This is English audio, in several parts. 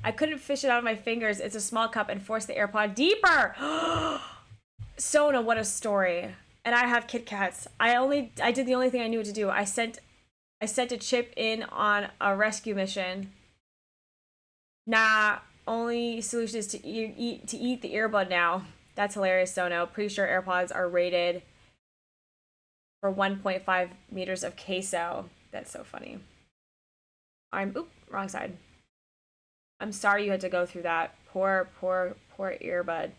I couldn't fish it out of my fingers. It's a small cup and force the AirPod deeper. Sona, what a story. And I have Kit Kats. I did the only thing I knew what to do. I sent a chip in on a rescue mission. Nah, only solution is to eat the earbud now. That's hilarious, Sono. Pretty sure AirPods are rated for 1.5 meters of queso. That's so funny. Wrong side. I'm sorry you had to go through that. Poor earbud.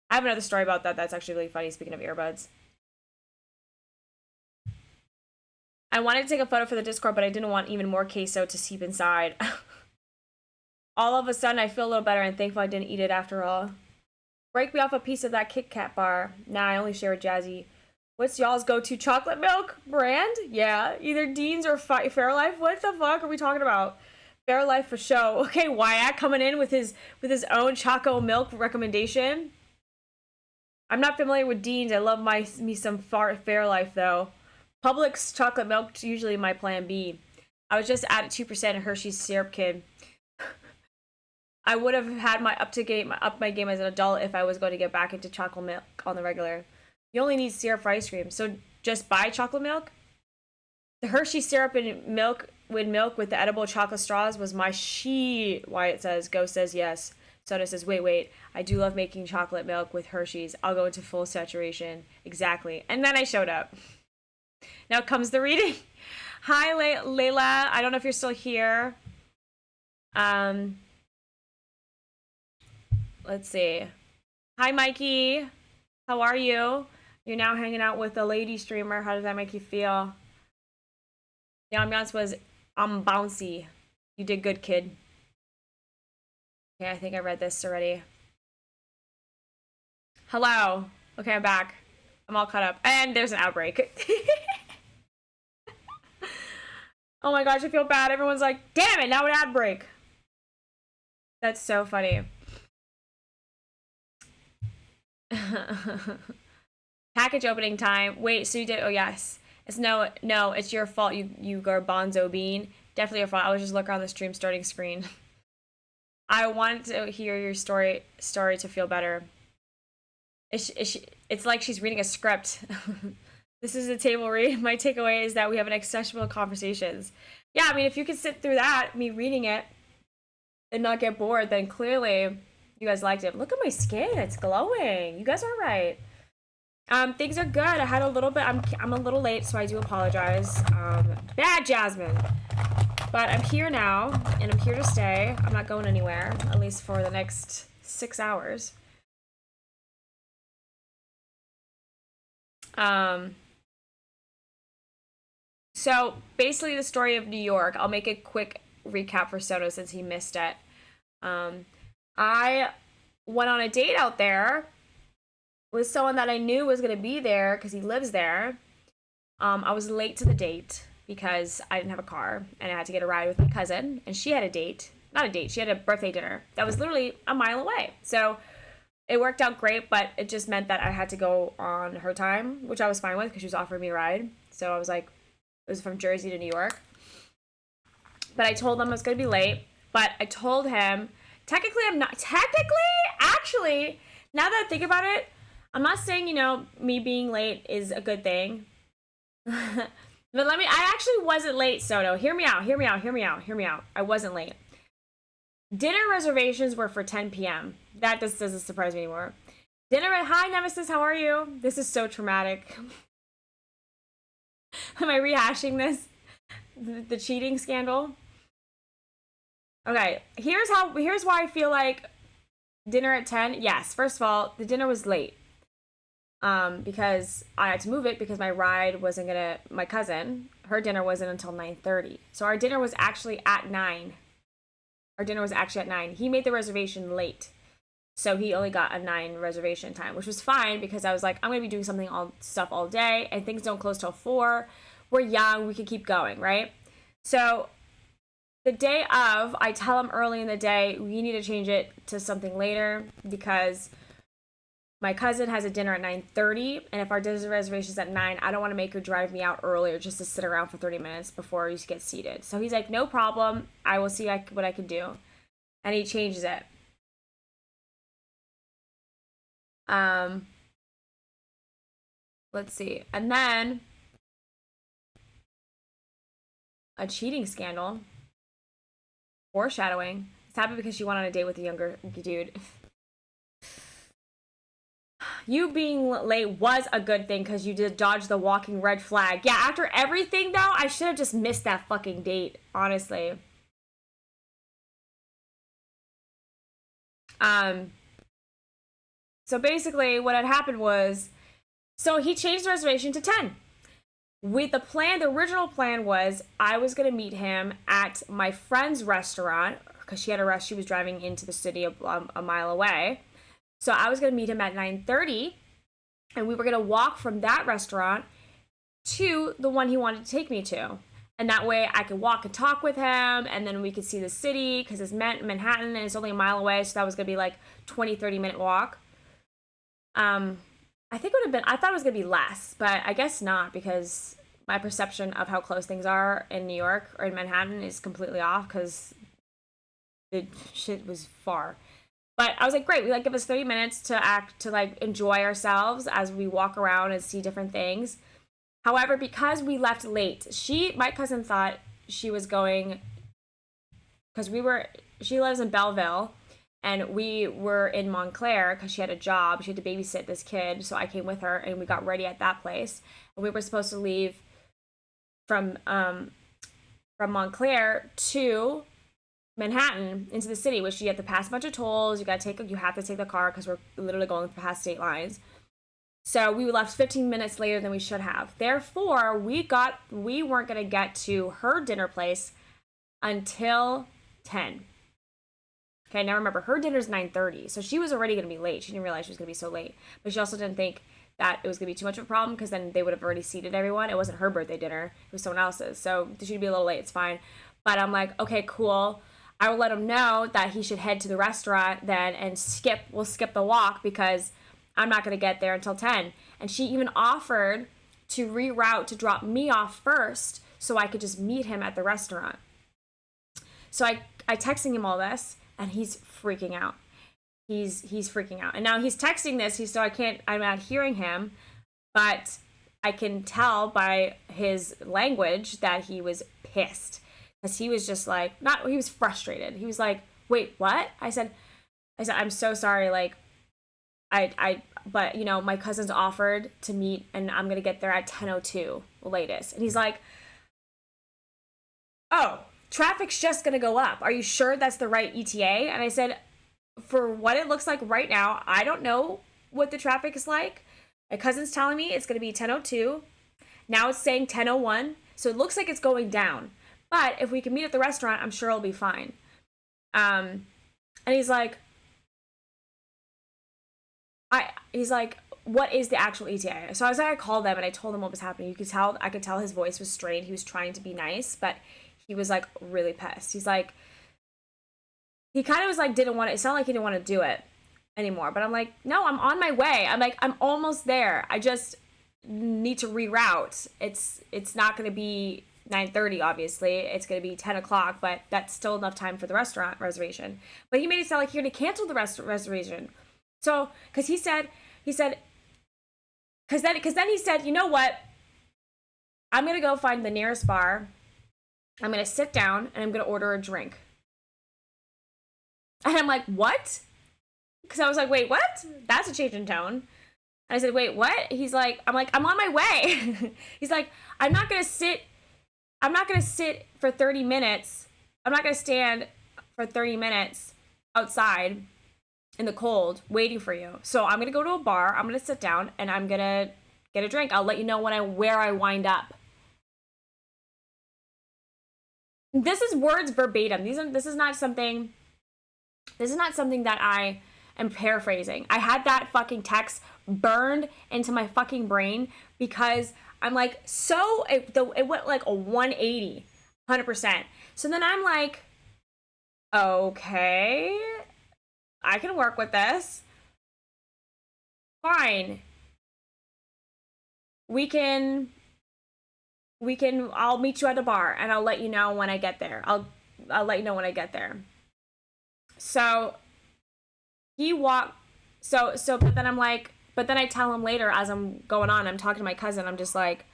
I have another story about that that's actually really funny, speaking of earbuds. I wanted to take a photo for the Discord, but I didn't want even more queso to seep inside. All of a sudden, I feel a little better and thankful I didn't eat it after all. Break me off a piece of that Kit Kat bar. Nah, I only share with Jazzy. What's y'all's go-to chocolate milk brand? Yeah, either Dean's or Fairlife. What the fuck are we talking about? Fairlife for show. Okay, Wyatt coming in with his own Choco milk recommendation. I'm not familiar with Dean's. I love me some Fairlife though. Publix chocolate milk is usually my plan B. I was just at 2% Hershey's syrup kid. I would have had my up my game as an adult if I was going to get back into chocolate milk on the regular. You only need syrup for ice cream, so just buy chocolate milk. The Hershey syrup and milk with the edible chocolate straws was my shit. Wyatt says. Ghost says yes. Soda says, wait. I do love making chocolate milk with Hershey's. I'll go into full saturation. Exactly. And then I showed up. Now comes the reading. Hi, Layla. I don't know if you're still here. Let's see. Hi, Mikey. How are you? You're now hanging out with a lady streamer. How does that make you feel? The ambiance was bouncy. You did good, kid. Okay, I think I read this already. Hello. Okay, I'm back. I'm all caught up. And there's an outbreak. Oh my gosh, I feel bad. Everyone's like, damn it, now an ad break. That's so funny. Package opening time. Wait, so you did? Oh, yes. It's no, it's your fault. You garbanzo bean. Definitely your fault. I was just looking on the stream starting screen. I wanted to hear your story to feel better. It's like she's reading a script. This is a table read. My takeaway is that we have an accessible conversations. Yeah, I mean, if you could sit through that, me reading it, and not get bored, then clearly you guys liked it. Look at my skin. It's glowing. You guys are right. Things are good. I had a little bit. I'm a little late, so I do apologize. Bad Jasmine. But I'm here now, and I'm here to stay. I'm not going anywhere, at least for the next 6 hours. So basically the story of New York. I'll make a quick recap for Soto since he missed it. I went on a date out there with someone that I knew was going to be there because he lives there. I was late to the date because I didn't have a car and I had to get a ride with my cousin, and she had a date. Not a date, she had a birthday dinner that was literally a mile away. So it worked out great, but it just meant that I had to go on her time, which I was fine with because she was offering me a ride. So I was like, it was from Jersey to New York. But I told him I was going to be late, but I told him, actually, now that I think about it, I'm not saying, me being late is a good thing. But I actually wasn't late, Soto. Hear me out. I wasn't late. Dinner reservations were for 10 p.m. That just doesn't surprise me anymore. Hi, Nemesis, how are you? This is so traumatic. Am I rehashing this? The cheating scandal? Okay, here's why I feel like dinner at 10. Yes, first of all, the dinner was late. Because I had to move it because my ride wasn't my cousin, her dinner wasn't until 9:30. So our dinner was actually at 9. He made the reservation late. So he only got a 9 reservation time, which was fine because I was like, I'm going to be doing stuff all day and things don't close till 4. We're young. We can keep going, right? So the day of, I tell him early in the day, we need to change it to something later because my cousin has a dinner at 9:30, and if our dinner reservation is at 9, I don't want to make her drive me out earlier just to sit around for 30 minutes before you get seated. So he's like, no problem. I will see what I can do. and he changes it. Let's see. And then a cheating scandal. Foreshadowing. It's happened because she went on a date with a younger dude. You being late was a good thing because you did dodge the walking red flag. Yeah, after everything, though, I should have just missed that fucking date, honestly. So basically, what had happened was, so he changed the reservation to 10. The original plan was I was going to meet him at my friend's restaurant because she was driving into the city a mile away. So I was going to meet him at 9:30, and we were going to walk from that restaurant to the one he wanted to take me to. And that way I could walk and talk with him, and then we could see the city because it's Manhattan and it's only a mile away, so that was going to be like 30-minute walk. I think I thought it was going to be less, but I guess not because my perception of how close things are in New York or in Manhattan is completely off because the shit was far. But I was like, great, give us 30 minutes to enjoy ourselves as we walk around and see different things. However, because we left late, my cousin thought she was going, because she lives in Belleville, and we were in Montclair because she had a job. She had to babysit this kid, so I came with her, and we got ready at that place. And we were supposed to leave from Montclair to Manhattan into the city, which you have to pass a bunch of tolls. You have to take the car because we're literally going past state lines. So we left 15 minutes later than we should have. Therefore, we weren't going to get to her dinner place until 10. Okay, now remember, her dinner's 9:30, so she was already going to be late. She didn't realize she was going to be so late. But she also didn't think that it was going to be too much of a problem because then they would have already seated everyone. It wasn't her birthday dinner. It was someone else's. So she'd be a little late. It's fine. But I'm like, okay, cool. I will let him know that he should head to the restaurant then and we'll skip the walk because I'm not going to get there until 10. And she even offered to reroute to drop me off first so I could just meet him at the restaurant. So I texting him all this, and he's freaking out. He's freaking out. And now he's texting this, I'm not hearing him, but I can tell by his language that he was pissed. Because he was just like, he was frustrated. He was like, wait, what? I said, I'm so sorry, but my cousin's offered to meet and I'm going to get there at 10:02 latest. And he's like, oh, traffic's just going to go up. Are you sure that's the right ETA? And I said, for what it looks like right now, I don't know what the traffic is like. My cousin's telling me it's going to be 10:02. Now it's saying 10:01. So it looks like it's going down. But if we can meet at the restaurant, I'm sure it'll be fine. And he's like, what is the actual ETA? So I called them and I told them what was happening. I could tell his voice was strained. He was trying to be nice, but he was like really pissed. He's like, he kind of was like, it sounded like he didn't want to do it anymore. But I'm like, no, I'm on my way. I'm like, I'm almost there. I just need to reroute. It's not going to be 9:30, obviously. It's going to be 10 o'clock, but that's still enough time for the restaurant reservation. But he made it sound like he had to cancel the reservation. So, because then he said, you know what? I'm going to go find the nearest bar. I'm going to sit down and I'm going to order a drink. And I'm like, what? Because I was like, wait, what? That's a change in tone. And I said, wait, what? I'm on my way. He's like, I'm not going to sit for 30 minutes. I'm not going to stand for 30 minutes outside in the cold waiting for you. So I'm going to go to a bar. I'm going to sit down and I'm going to get a drink. I'll let you know where I wind up. This is words verbatim. This is not something that I am paraphrasing. I had that fucking text burned into my fucking brain because I'm like, it went like a 180, 100%. So then I'm like, okay, I can work with this. Fine. I'll meet you at the bar and I'll let you know when I get there. I'll let you know when I get there. So he walked. But then I'm like, but then I tell him later as I'm going on, I'm talking to my cousin. I'm just like,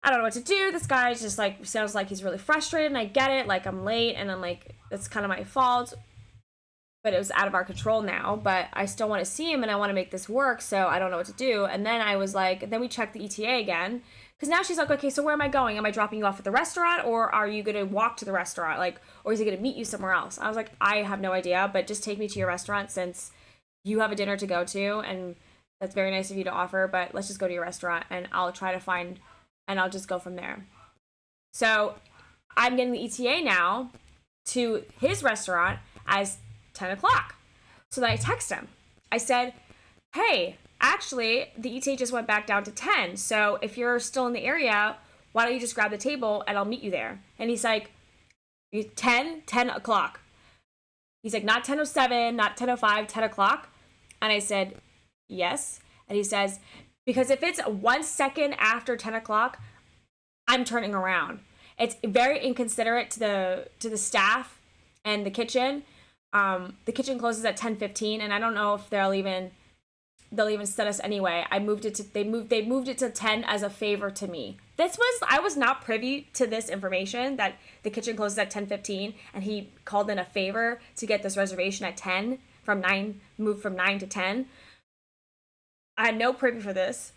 I don't know what to do. This guy just like sounds like he's really frustrated, and I get it. Like I'm late, and I'm like, it's kind of my fault. But it was out of our control now. But I still want to see him, and I want to make this work. So I don't know what to do. And then I was like, then we checked the ETA again, because now she's like, okay, so where am I going? Am I dropping you off at the restaurant, or are you gonna walk to the restaurant? Like, or is he gonna meet you somewhere else? I was like, I have no idea, but just take me to your restaurant since you have a dinner to go to, and that's very nice of you to offer. But let's just go to your restaurant, and I'll try to find, and I'll just go from there. So I'm getting the ETA now to his restaurant as 10 o'clock. So then I text him. I said, hey, actually, the ETA just went back down to 10. So if you're still in the area, why don't you just grab the table and I'll meet you there? And he's like, 10 o'clock. He's like, not 10:07, not 10:05, 10 o'clock. And I said, yes. And he says, because if it's 1 second after 10 o'clock, I'm turning around. It's very inconsiderate to the staff and the kitchen. The kitchen closes at 10:15, and I don't know if they'll even send us anyway. They moved it to 10 as a favor to me. I was not privy to this information that the kitchen closes at 10:15, and he called in a favor to get this reservation at 10 moved from 9 to 10. I had no privy for this,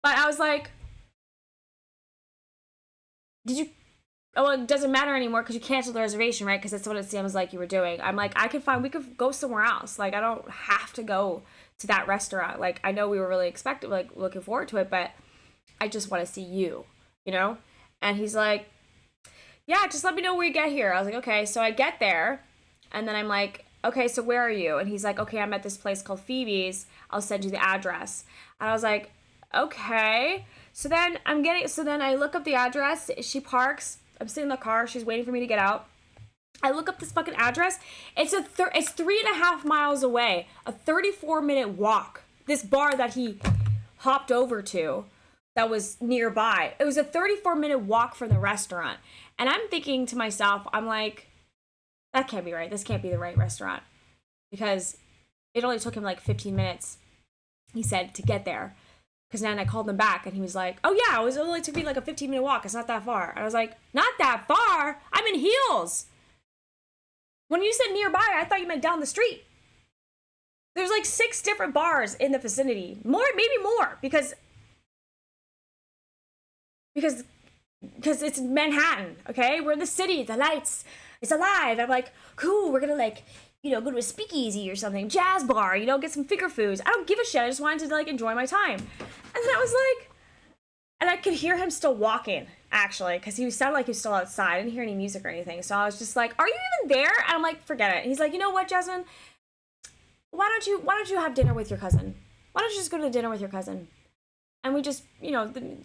but I was like, did you? Oh, well, it doesn't matter anymore because you canceled the reservation, right? Because that's what it seems like you were doing. I'm like, we could go somewhere else. Like, I don't have to go to that restaurant. Like, I know we were really expecting, like, looking forward to it, but I just want to see you, you know? And he's like, yeah, just let me know where you get here. I was like, okay. So I get there, and then I'm like, okay, so where are you? And he's like, okay, I'm at this place called Phoebe's. I'll send you the address. And I was like, okay. So then I look up the address. She parks. I'm sitting in the car. She's waiting for me to get out. I look up this fucking address. It's 3.5 miles away. A 34-minute walk. This bar that he hopped over to that was nearby. It was a 34-minute walk from the restaurant. And I'm thinking to myself, I'm like, that can't be right. This can't be the right restaurant. Because it only took him like 15 minutes, he said, to get there. Because then I called him back, and he was like, oh yeah, it only took me like a 15-minute walk. It's not that far. And I was like, not that far? I'm in Heels. When you said nearby, I thought you meant down the street. There's like 6 different bars in the vicinity. Maybe more, because it's Manhattan, okay? We're in the city, the lights, it's alive. I'm like, cool, we're gonna like, go to a speakeasy or something, jazz bar, get some finger foods. I don't give a shit. I just wanted to like enjoy my time. And then I was like, and I could hear him still walking, actually, because he sounded like he was still outside. I didn't hear any music or anything. So I was just like, are you even there? And I'm like, forget it. And he's like, you know what, Jasmine? Why don't you have dinner with your cousin? Why don't you just go to dinner with your cousin? And we just,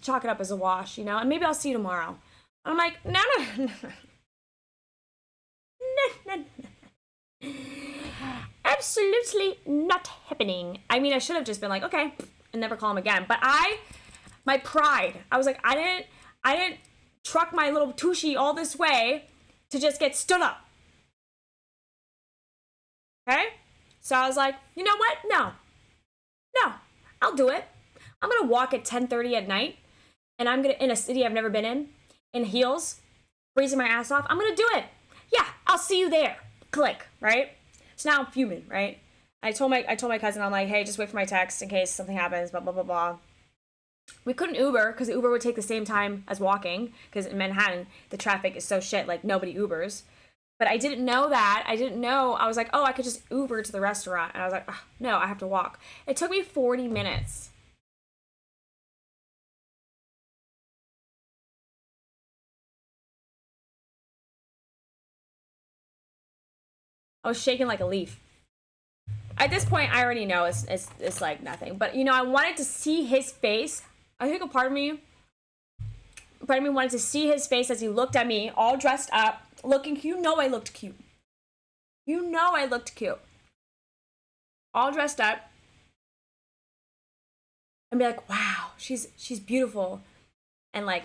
chalk it up as a wash, and maybe I'll see you tomorrow. I'm like, no. No. Absolutely not happening. I mean, I should have just been like, okay, and never call him again. But my pride, I was like, I didn't truck my little tushy all this way to just get stood up. Okay? So I was like, you know what? No, I'll do it. I'm gonna walk at 10:30 at night, and I'm gonna in a city I've never been in Heels, freezing my ass off. I'm gonna do it. Yeah, I'll see you there. Click, right? So now I'm fuming, right? I told my cousin, I'm like, hey, just wait for my text in case something happens, blah, blah, blah, blah. We couldn't Uber because Uber would take the same time as walking because in Manhattan, the traffic is so shit, like nobody Ubers. But I didn't know that. I was like, oh, I could just Uber to the restaurant. And I was like, oh, no, I have to walk. It took me 40 minutes. I was shaking like a leaf. At this point, I already know it's like nothing. But, I wanted to see his face. I think a part of me wanted to see his face as he looked at me, all dressed up, looking, I looked cute. I looked cute. All dressed up. And be like, wow, she's beautiful. And like,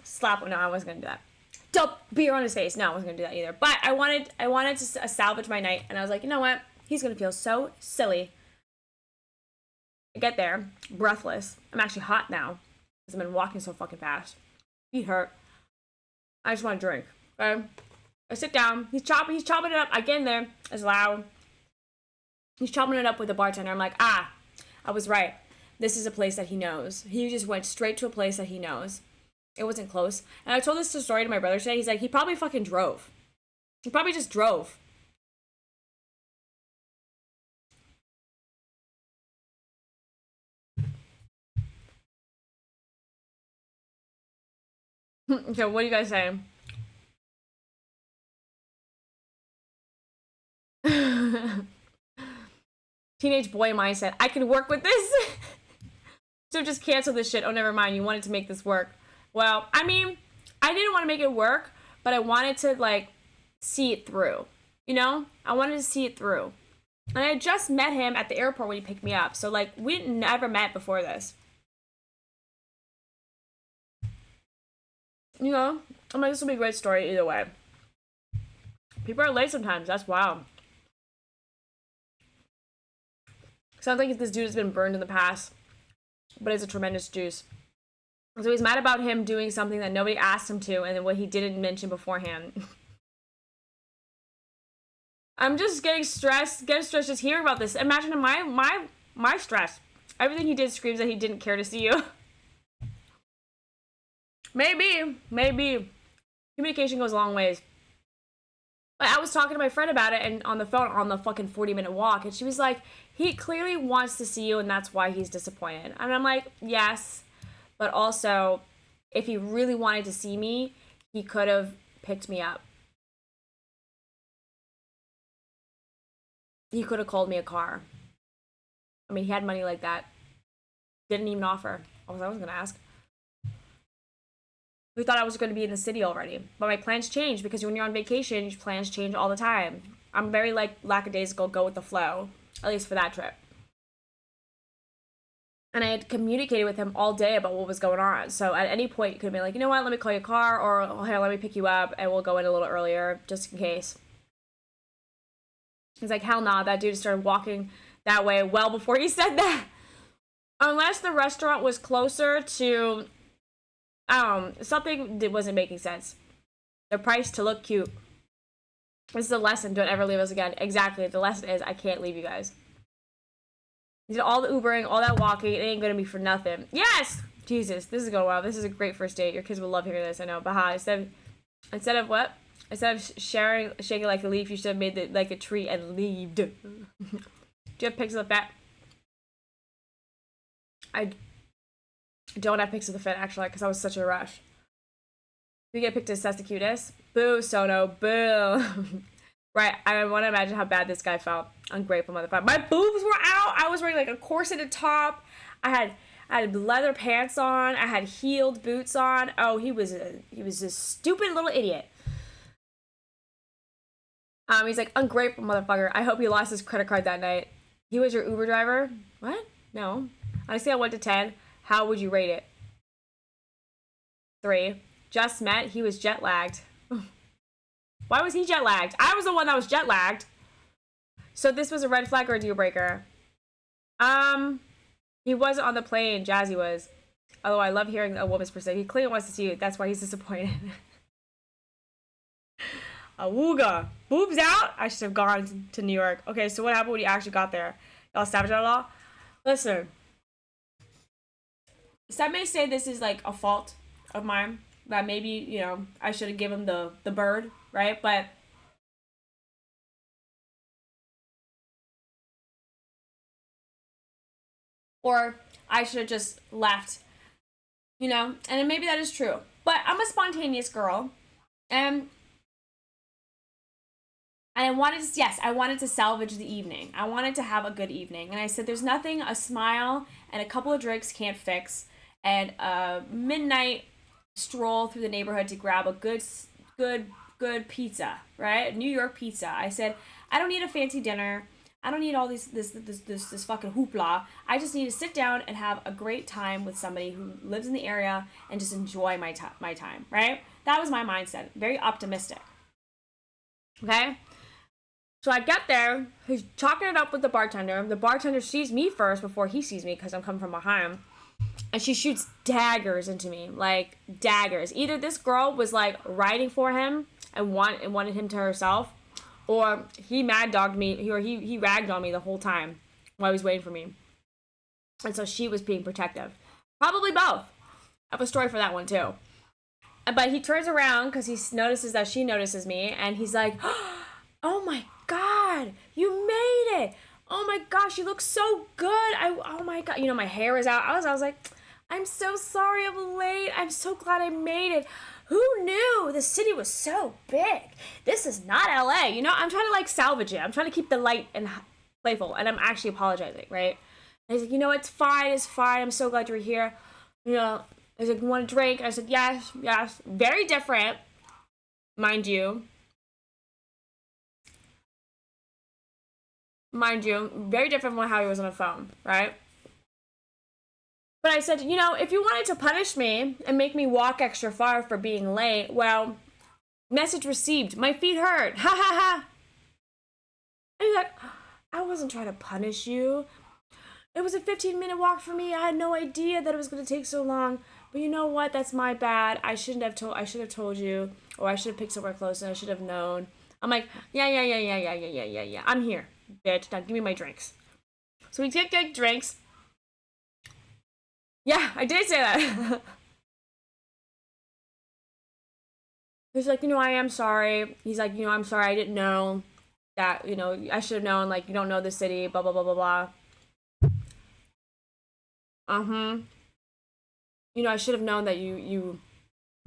slap, no, I wasn't going to do that. dump beer on his face. No, I wasn't gonna do that either. But I wanted to salvage my night, and I was like, you know what? He's gonna feel so silly. I get there, breathless. I'm actually hot now because I've been walking so fucking fast. Feet hurt. I just want to drink. Okay? I sit down. He's chopping it up. I get in there. It's loud. He's chopping it up with the bartender. I'm like, I was right. This is a place that he knows. He just went straight to a place that he knows. It wasn't close. And I told this story to my brother today. He's like, he probably fucking drove. He probably just drove. Okay, what are you guys saying? Teenage boy mindset. I can work with this. So just cancel this shit. Oh, never mind. You wanted to make this work. Well, I mean, I didn't want to make it work, but I wanted to, like, see it through. You know? I wanted to see it through. And I just met him at the airport when he picked me up. So, like, we never met before this. You know? I'm like, this will be a great story either way. People are late sometimes. That's wild. Sounds like this dude has been burned in the past. But it's a tremendous juice. So he's mad about him doing something that nobody asked him to, and then what he didn't mention beforehand. I'm just getting stressed just hearing about this. Imagine my stress. Everything he did screams that he didn't care to see you. Maybe. Communication goes a long ways. But I was talking to my friend about it, and on the phone on the fucking 40-minute walk, and she was like, he clearly wants to see you, and that's why he's disappointed. And I'm like, yes, but also, if he really wanted to see me, he could have picked me up. He could have called me a car. I mean, he had money like that. Didn't even offer. I was gonna ask. We thought I was going to be in the city already. But my plans changed because when you're on vacation, your plans change all the time. I'm very, like, lackadaisical, go with the flow. At least for that trip. And I had communicated with him all day about what was going on. So at any point, you could have been like, you know what, let me call your car, or oh, here, let me pick you up, and we'll go in a little earlier, just in case. He's like, hell nah, that dude started walking that way well before he said that. Unless the restaurant was closer to... something that wasn't making sense. The price to look cute. This is a lesson. Don't ever leave us again. Exactly. The lesson is I can't leave you guys. You did all the Ubering, all that walking. It ain't gonna be for nothing. Yes! Jesus, this is going well. This is a great first date. Your kids will love hearing this. I know. But instead of what? Instead of shaking like a leaf, you should have made it like a tree and leaved. Do you have pics of the fit? I don't have pics of the fit, actually, because I was such a rush. We get picked to assess the cutest. Boo, Sono, boo. Right, I want to imagine how bad this guy felt. Ungrateful motherfucker. My boobs were out. I was wearing like a corseted top. I had leather pants on. I had heeled boots on. Oh, he was a stupid little idiot. He's like, ungrateful motherfucker. I hope he lost his credit card that night. He was your Uber driver? What? No. On a scale of 1 to 10, how would you rate it? 3. Just met. He was jet lagged. Why was he jet lagged? I was the one that was jet lagged. So this was a red flag or a deal breaker? He wasn't on the plane. Jazzy was. Although I love hearing a woman's perspective. He clearly wants to see you. That's why he's disappointed. Awooga. Boobs out? I should have gone to New York. Okay, so what happened when you actually got there? Y'all savage at all? Listen. Some may say this is like a fault of mine. That maybe, you know, I should have given the bird, right? But or I should have just left, you know? And maybe that is true. But I'm a spontaneous girl. And I wanted to, yes, I wanted to salvage the evening. I wanted to have a good evening. And I said, there's nothing a smile and a couple of drinks can't fix. And a midnight stroll through the neighborhood to grab a good pizza, right? New York pizza. I said, I don't need a fancy dinner. I don't need all this fucking hoopla. I just need to sit down and have a great time with somebody who lives in the area and just enjoy my time, right? That was my mindset. Very optimistic. Okay? So I get there, he's chalking it up with the bartender. The bartender sees me first before he sees me because I'm coming from behind. And she shoots daggers into me, like daggers. Either this girl was like riding for him and wanted him to herself, or he mad dogged me, he ragged on me the whole time while he was waiting for me. And so she was being protective. Probably both. I have a story for that one too. But he turns around because he notices that she notices me, and he's like, oh my God, you made it. Oh my gosh, you look so good. Oh my God, my hair is out. I was like, I'm so sorry I'm late. I'm so glad I made it. Who knew the city was so big? This is not LA. I'm trying to like salvage it. I'm trying to keep the light and playful, and I'm actually apologizing, right? And he's like, it's fine. I'm so glad you're here. He's like, you want a drink? I said, yes. Very different, mind you. Very different from how he was on the phone, right? But I said, if you wanted to punish me and make me walk extra far for being late, well, message received. My feet hurt. Ha ha ha. And he's like, I wasn't trying to punish you. It was a 15-minute walk for me. I had no idea that it was going to take so long. But you know what? That's my bad. I should have told you, or I should have picked somewhere closer. I should have known. I'm like, yeah. I'm here, bitch. Now give me my drinks. So we get drinks. Yeah, I did say that. He's like, I am sorry. He's like, I'm sorry. I didn't know that, I should have known, like, you don't know the city, blah, blah, blah, blah, blah. I should have known that you...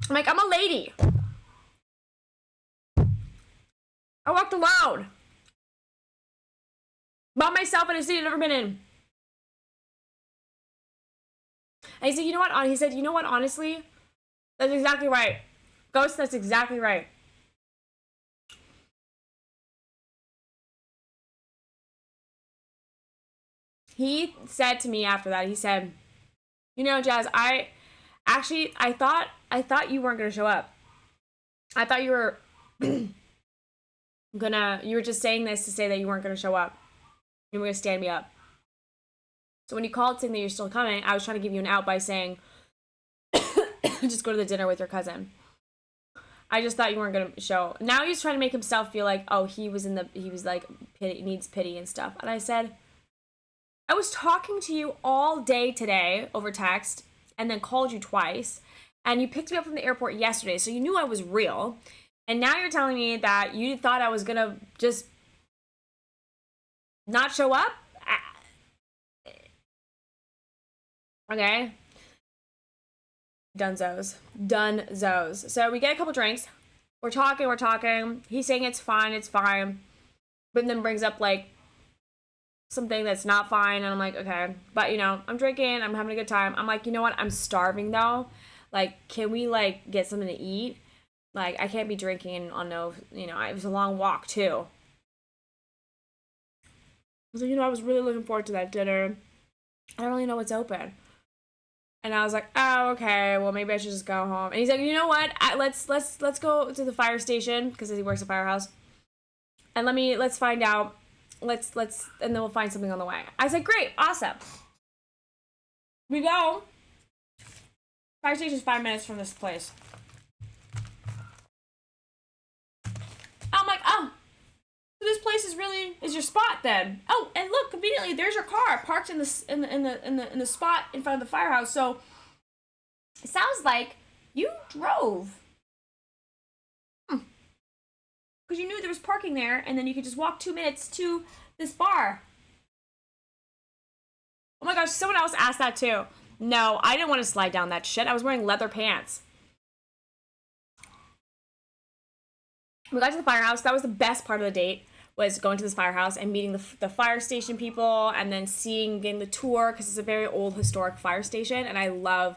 I'm like, I'm a lady. I walked alone. By myself in a city I've never been in. And he said, you know what, honestly? That's exactly right. Ghost, that's exactly right. He said to me after that, he said, Jazz, I thought you weren't going to show up. I thought you were you were just saying this to say that you weren't going to show up. You were going to stand me up. So when you called saying that you're still coming, I was trying to give you an out by saying, just go to the dinner with your cousin. I just thought you weren't going to show. Now he's trying to make himself feel like, oh, he was like, needs pity and stuff. And I said, I was talking to you all day today over text and then called you twice. And you picked me up from the airport yesterday, so you knew I was real. And now you're telling me that you thought I was going to just not show up? Okay. Dunzos. So we get a couple drinks. We're talking. He's saying it's fine. But then brings up, like, something that's not fine. And I'm like, okay. But, I'm drinking. I'm having a good time. I'm like, you know what? I'm starving, though. Like, can we, like, get something to eat? Like, I can't be drinking on no, it was a long walk, too. So, I was really looking forward to that dinner. I don't really know what's open. And I was like, oh, okay, well, maybe I should just go home. And he's like, you know what? Let's go to the fire station, because he works at Firehouse. And let's find out. And then we'll find something on the way. I said, great, awesome. We go. Fire station's 5 minutes from this place. I'm like, oh, this place is your spot then. Oh, and look, conveniently, there's your car parked in the spot in front of the firehouse. So it sounds like you drove. Because you knew there was parking there, and then you could just walk 2 minutes to this bar. Oh my gosh, someone else asked that too. No, I didn't want to slide down that shit. I was wearing leather pants. We got to the firehouse. That was the best part of the date, was going to this firehouse and meeting the fire station people, and then getting the tour, because it's a very old historic fire station, and I love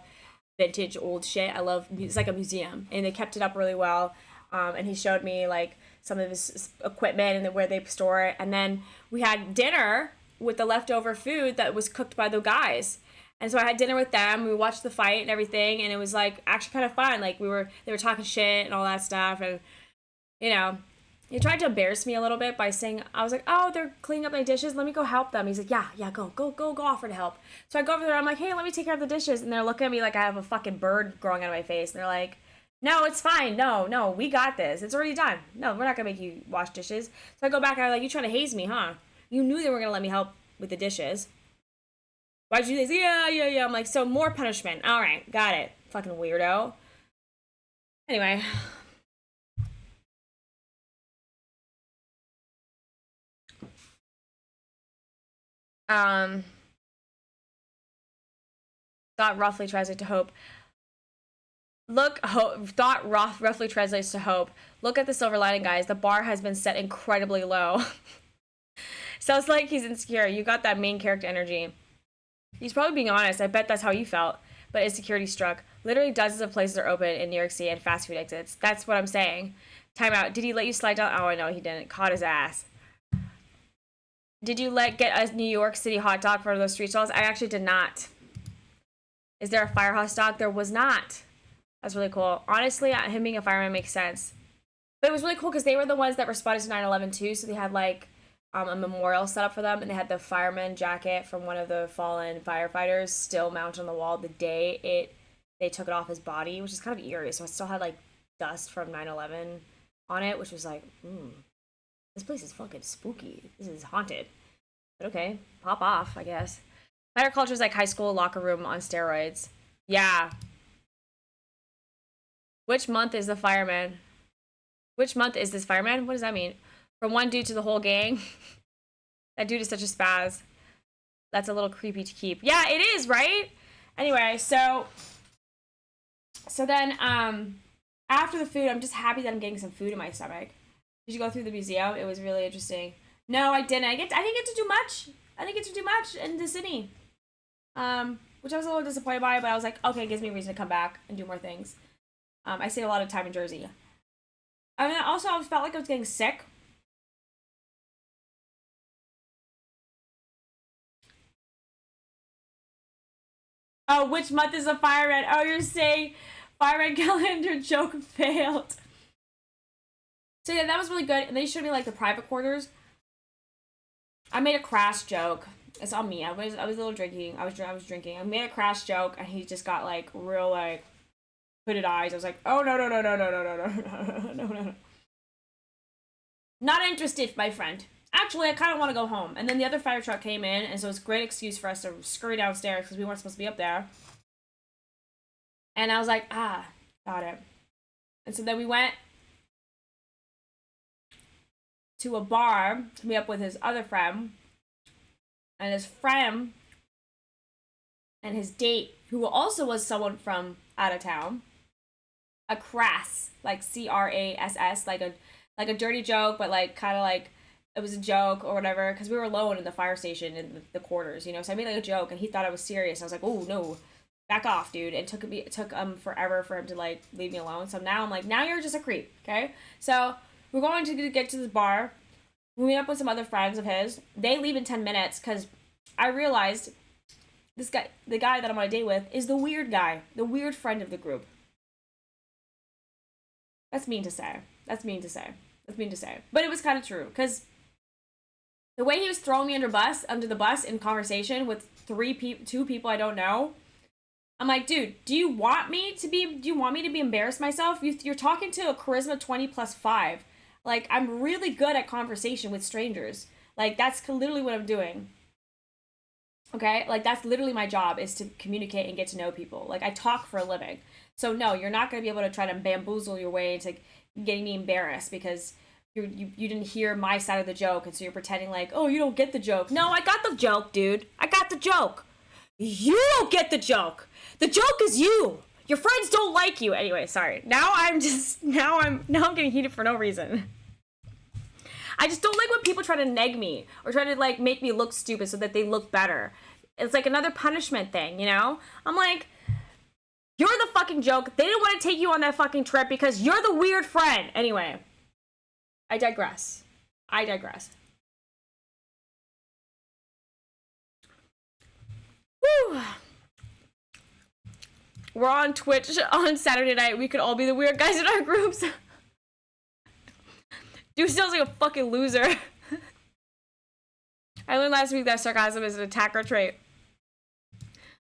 vintage old shit. It's like a museum, and they kept it up really well. And he showed me like some of his equipment and where they store it. And then we had dinner with the leftover food that was cooked by the guys. And so I had dinner with them. We watched the fight and everything, and it was like actually kind of fun. Like they were talking shit and all that stuff, and you know, he tried to embarrass me a little bit by saying, I was like, oh, they're cleaning up my dishes. Let me go help them. He's like, yeah, go offer to help. So I go over there. I'm like, hey, let me take care of the dishes. And they're looking at me like I have a fucking bird growing out of my face. And they're like, no, it's fine. No, we got this. It's already done. No, we're not going to make you wash dishes. So I go back and I'm like, you trying to haze me, huh? You knew they were going to let me help with the dishes. Why'd you do this? Yeah. I'm like, so more punishment. All right, got it. Fucking weirdo. Anyway. Thought roughly translates to hope. Thought roughly translates to hope. Look at the silver lining, guys. The bar has been set incredibly low. Sounds like he's insecure. You got that main character energy. He's probably being honest. I bet that's how you felt. But insecurity struck. Literally dozens of places are open in New York City and fast food exits. That's what I'm saying. Time out. Did he let you slide down? Oh, I know he didn't. Caught his ass. Did you get a New York City hot dog for those street stalls? I actually did not. Is there a firehouse dog? There was not. That's really cool. Honestly, him being a fireman makes sense. But it was really cool because they were the ones that responded to 9/11 too. So they had like a memorial set up for them, and they had the fireman jacket from one of the fallen firefighters still mounted on the wall the day they took it off his body, which is kind of eerie. So it still had like dust from 9/11 on it, which was like, this place is fucking spooky. This is haunted. But okay, pop off, I guess. Fighter culture is like high school locker room on steroids. Yeah. Which month is the fireman? Which month is this fireman? What does that mean? From one dude to the whole gang? That dude is such a spaz. That's a little creepy to keep. Yeah, it is, right? Anyway, so then after the food, I'm just happy that I'm getting some food in my stomach. Did you go through the museum? It was really interesting. No, I didn't. I didn't get to do much. I didn't get to do much in the city. Which I was a little disappointed by, but I was like, okay, it gives me a reason to come back and do more things. I stayed a lot of time in Jersey. I mean, also, I felt like I was getting sick. Oh, which month is the fireman? Oh, you're saying fireman calendar joke failed. So yeah, that was really good. And they showed me like the private quarters. I made a crass joke. It's on me. I was a little drinking. I was drinking. I made a crass joke, and he just got like real like hooded eyes. I was like, oh no. Not interested, my friend. Actually, I kind of want to go home. And then the other fire truck came in, and so it's a great excuse for us to scurry downstairs because we weren't supposed to be up there. And I was like, got it. And so then we went to a bar to meet up with his other friend. And his friend and his date, who also was someone from out of town, a crass, like CRASS, like a dirty joke, but like kind of like it was a joke or whatever, because we were alone in the fire station in the quarters, you know. So I made like a joke, and he thought I was serious. I was like, oh no, back off, dude. It took forever for him to like leave me alone. So now I'm like, now you're just a creep, okay? So we're going to get to this bar. We meet up with some other friends of his. They leave in 10 minutes because I realized the guy that I'm on a date with, is the weird guy, the weird friend of the group. That's mean to say. But it was kind of true because the way he was throwing me under the bus in conversation with two people I don't know. I'm like, dude, do you want me to be embarrassed myself? You're talking to a charisma 20 plus 5. Like, I'm really good at conversation with strangers. Like, that's literally what I'm doing. Okay? Like, that's literally my job, is to communicate and get to know people. Like, I talk for a living. So, no, you're not going to be able to try to bamboozle your way into getting me embarrassed because you didn't hear my side of the joke, and so you're pretending like, oh, you don't get the joke. No, I got the joke, dude. I got the joke. You don't get the joke. The joke is you. Your friends don't like you. Anyway, sorry. Now I'm getting heated for no reason. I just don't like when people try to neg me or try to like make me look stupid so that they look better. It's like another punishment thing, you know? I'm like, you're the fucking joke. They didn't want to take you on that fucking trip because you're the weird friend. Anyway, I digress. Whew. we're on Twitch on Saturday night. We could all be the weird guys in our groups. Dude sounds like a fucking loser. I learned last week that sarcasm is an attacker trait.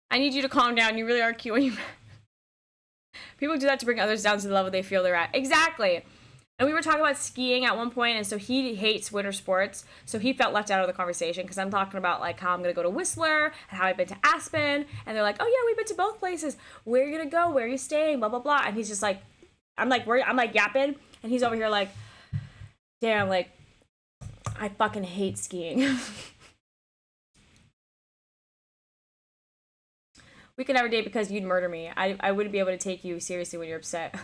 I need you to calm down. You really are cute when you... People do that to bring others down to the level they feel they're at. Exactly. And we were talking about skiing at one point, and so he hates winter sports, so he felt left out of the conversation, because I'm talking about, like, how I'm going to go to Whistler, and how I've been to Aspen, and they're like, oh, yeah, we've been to both places. Where are you going to go? Where are you staying? Blah, blah, blah. And he's just like, I'm like yapping, and he's over here like, damn, like, I fucking hate skiing. We could never date because you'd murder me. I wouldn't be able to take you seriously when you're upset.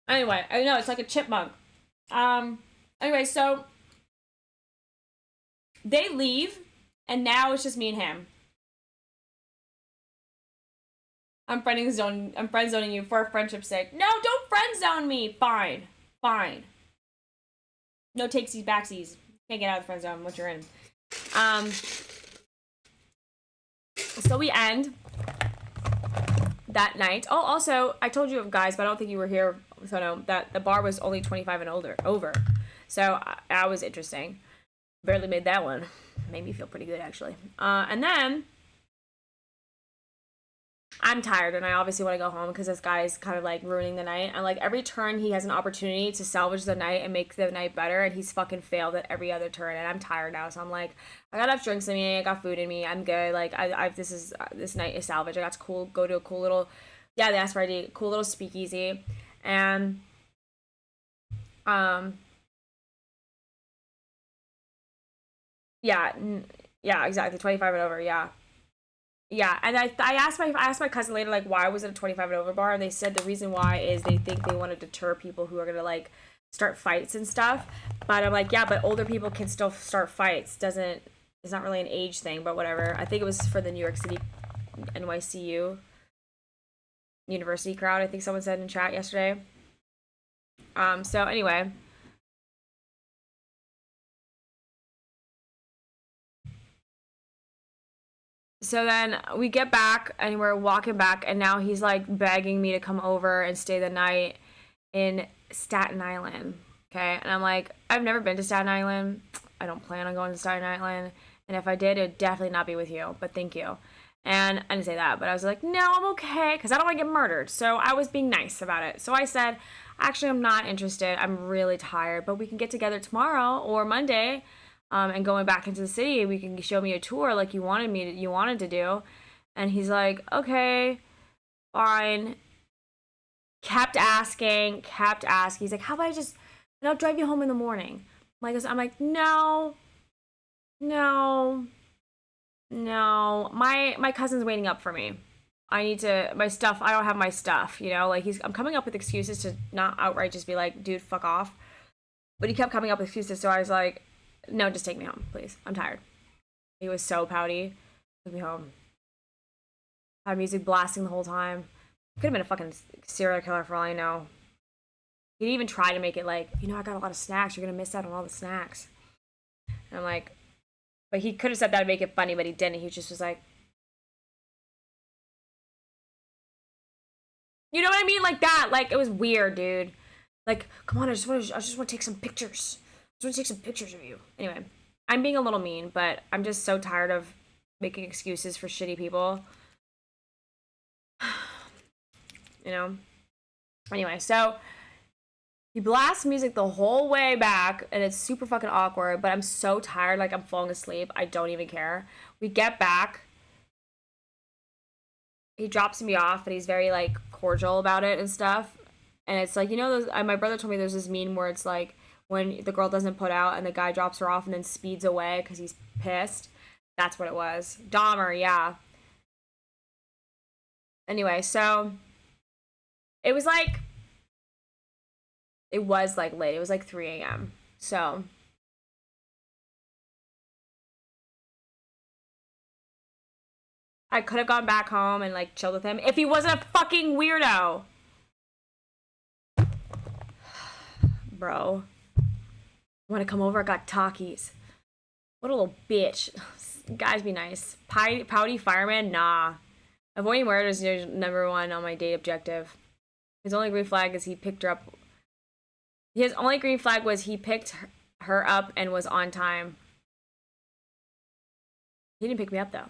Anyway, I know, it's like a chipmunk. Anyway, so they leave, and now it's just me and him. I'm friend zoning you for friendship's sake. No, don't friend zone me. Fine. Fine. No takesies, backsies. Can't get out of the friend zone once you're in. So we end that night. Oh, also, I told you guys, but I don't think you were here, so no, that the bar was only 25 and over. So that was interesting. Barely made that one. Made me feel pretty good, actually. And then I'm tired, and I obviously want to go home because this guy's kind of like ruining the night. And like every turn, he has an opportunity to salvage the night and make the night better, and he's fucking failed at every other turn. And I'm tired now, so I'm like, I got enough drinks in me, I got food in me, I'm good. Like this night is salvage. I got to go to a cool little, yeah, they asked for ID, cool little speakeasy, and yeah, exactly, 25 and over, yeah. Yeah, and I asked my cousin later, like, why was it a 25 and over bar? And they said the reason why is they think they want to deter people who are going to, like, start fights and stuff. But I'm like, yeah, but older people can still start fights. It's not really an age thing, but whatever. I think it was for the New York City NYCU university crowd, I think someone said in chat yesterday. So anyway. So then we get back, and we're walking back, and now he's like begging me to come over and stay the night in Staten Island. Okay, and I'm like, I've never been to Staten Island. I don't plan on going to Staten Island, and if I did, it'd definitely not be with you, but thank you. And I didn't say that, but I was like, no, I'm okay, because I don't want to get murdered. So I was being nice about it. So I said, actually, I'm not interested. I'm really tired, but we can get together tomorrow or Monday. And going back into the city, we can show me a tour like you wanted to do. And he's like, okay, fine. Kept asking. He's like, how about and I'll drive you home in the morning. I'm like, no. My cousin's waiting up for me. I don't have my stuff, you know? Like, I'm coming up with excuses to not outright just be like, dude, fuck off. But he kept coming up with excuses, so I was like, no, just take me home, please. I'm tired. He was so pouty. Took me home. Had music blasting the whole time. Could have been a fucking serial killer for all I know. He didn't even try to make it like, I got a lot of snacks. You're gonna miss out on all the snacks. And I'm like, but he could have said that to make it funny, but he didn't. He just was like, you know what I mean? Like that. Like, it was weird, dude. Like, come on, I just want to take some pictures. I just want to take some pictures of you. Anyway, I'm being a little mean, but I'm just so tired of making excuses for shitty people. You know? Anyway, so he blasts music the whole way back, and it's super fucking awkward, but I'm so tired, like I'm falling asleep. I don't even care. We get back. He drops me off, and he's very, like, cordial about it and stuff. And it's like, my brother told me there's this meme where it's like, when the girl doesn't put out and the guy drops her off and then speeds away because he's pissed. That's what it was. Dahmer, yeah. Anyway, so it was like late. It was like 3 a.m. So I could have gone back home and like chilled with him if he wasn't a fucking weirdo. Bro. Want to come over? I got Takis. What a little bitch. Guys be nice. Pouty fireman? Nah. Avoiding murder is number one on my date objective. His only green flag is he picked her up. His only green flag was he picked her up and was on time. He didn't pick me up though.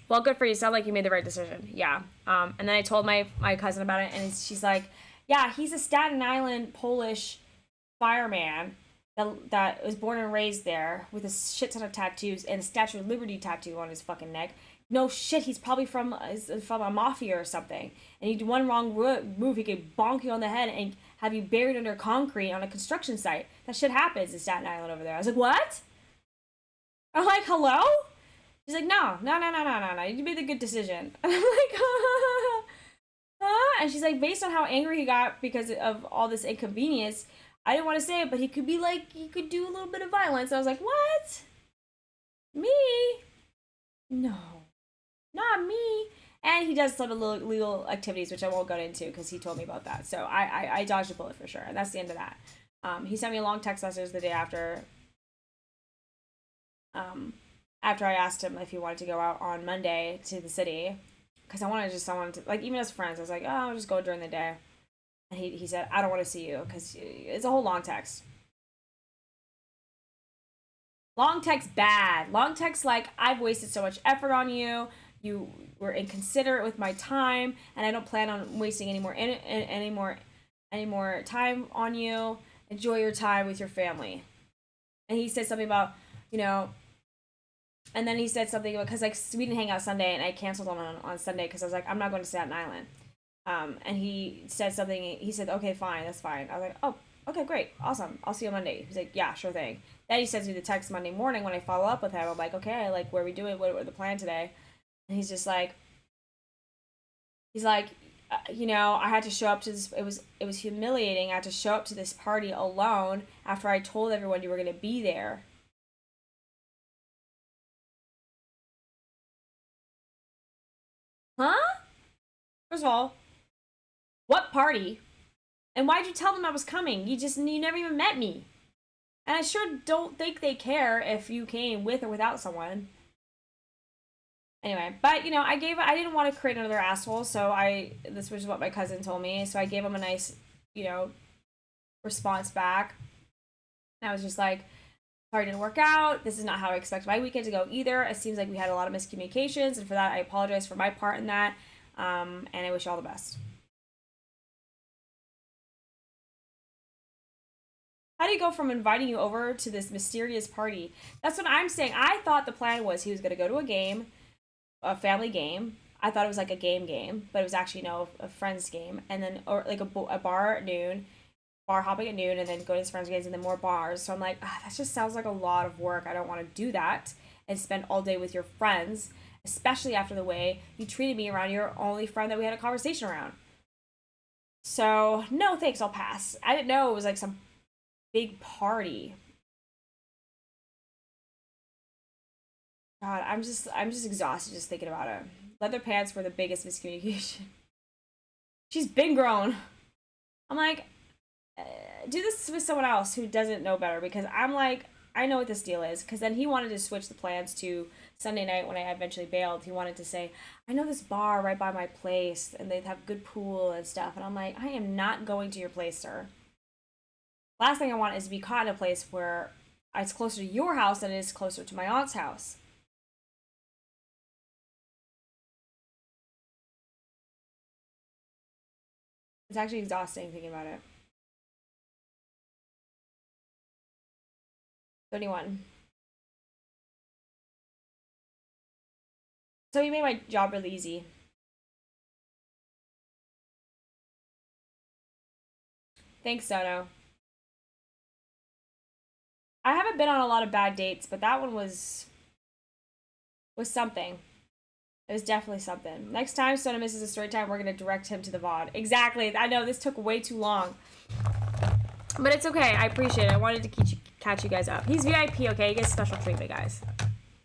Well, good for you. Sound like you made the right decision. Yeah. And then I told my cousin about it, and she's like, yeah, he's a Staten Island Polish fireman that was born and raised there with a shit ton of tattoos and a Statue of Liberty tattoo on his fucking neck. No shit, he's probably from a mafia or something. And he'd one wrong move, he could bonk you on the head and have you buried under concrete on a construction site. That shit happens in Staten Island over there. I was like, what? I'm like, hello? She's like, no. You made the good decision. And I'm like, and she's like, based on how angry he got because of all this inconvenience, I didn't want to say it, but he could be like, he could do a little bit of violence. I was like, what? Me? No. Not me. And he does some illegal activities, which I won't go into because he told me about that. So I dodged a bullet for sure. And that's the end of that. He sent me a long text message the day after. After I asked him if he wanted to go out on Monday to the city. Because I wanted to, like, even as friends, I was like, oh, I'll just go during the day. And he said, I don't want to see you. Because it's a whole long text. Long text bad. Long text like, I've wasted so much effort on you. You were inconsiderate with my time, and I don't plan on wasting any more time on you. Enjoy your time with your family. And he said something about, you know, and then he said something about, because like we didn't hang out Sunday, and I canceled on Sunday because I was like, I'm not going to Staten Island. And he said something. He said, okay, fine, that's fine. I was like, oh, okay, great, awesome. I'll see you on Monday. He's like, yeah, sure thing. Then he sends me the text Monday morning when I follow up with him. I'm like, okay, like, what are we doing? What are the plan today? And he's just like, you know, I had to show up to this. It was humiliating. I had to show up to this party alone after I told everyone you were going to be there. Huh? First of all, what party? And why'd you tell them I was coming? You never even met me. And I sure don't think they care if you came with or without someone. Anyway, but you know, I didn't want to create another asshole, so this was what my cousin told me, so I gave him a nice, you know, response back. And I was just like, sorry, it didn't work out. This is not how I expected my weekend to go either. It seems like we had a lot of miscommunications, and for that, I apologize for my part in that. And I wish you all the best. How do you go from inviting you over to this mysterious party? That's what I'm saying. I thought the plan was he was going to go to a game, a family game. I thought it was like a game, but it was actually, no, a friend's game. And then, or like a bar at noon, bar hopping at noon, and then go to his friends' games, and then more bars. So I'm like, that just sounds like a lot of work. I don't want to do that and spend all day with your friends, especially after the way you treated me around your only friend that we had a conversation around. So, no thanks, I'll pass. I didn't know it was like some big party. God, I'm just exhausted just thinking about it. Leather pants were the biggest miscommunication. She's been grown. I'm like, do this with someone else who doesn't know better, because I'm like, I know what this deal is. Because then he wanted to switch the plans to Sunday night when I eventually bailed. He wanted to say, I know this bar right by my place, and they'd have good pool and stuff. And I'm like, I am not going to your place, sir. Last thing I want is to be caught in a place where it's closer to your house than it is closer to my aunt's house. It's actually exhausting thinking about it. 31. So he made my job really easy. Thanks, Sono. I haven't been on a lot of bad dates, but that one was something. It was definitely something. Next time Sono misses a story time, we're going to direct him to the VOD. Exactly. I know this took way too long. But it's okay. I appreciate it. I wanted to catch you guys up. He's VIP, okay? He gets special treatment, guys.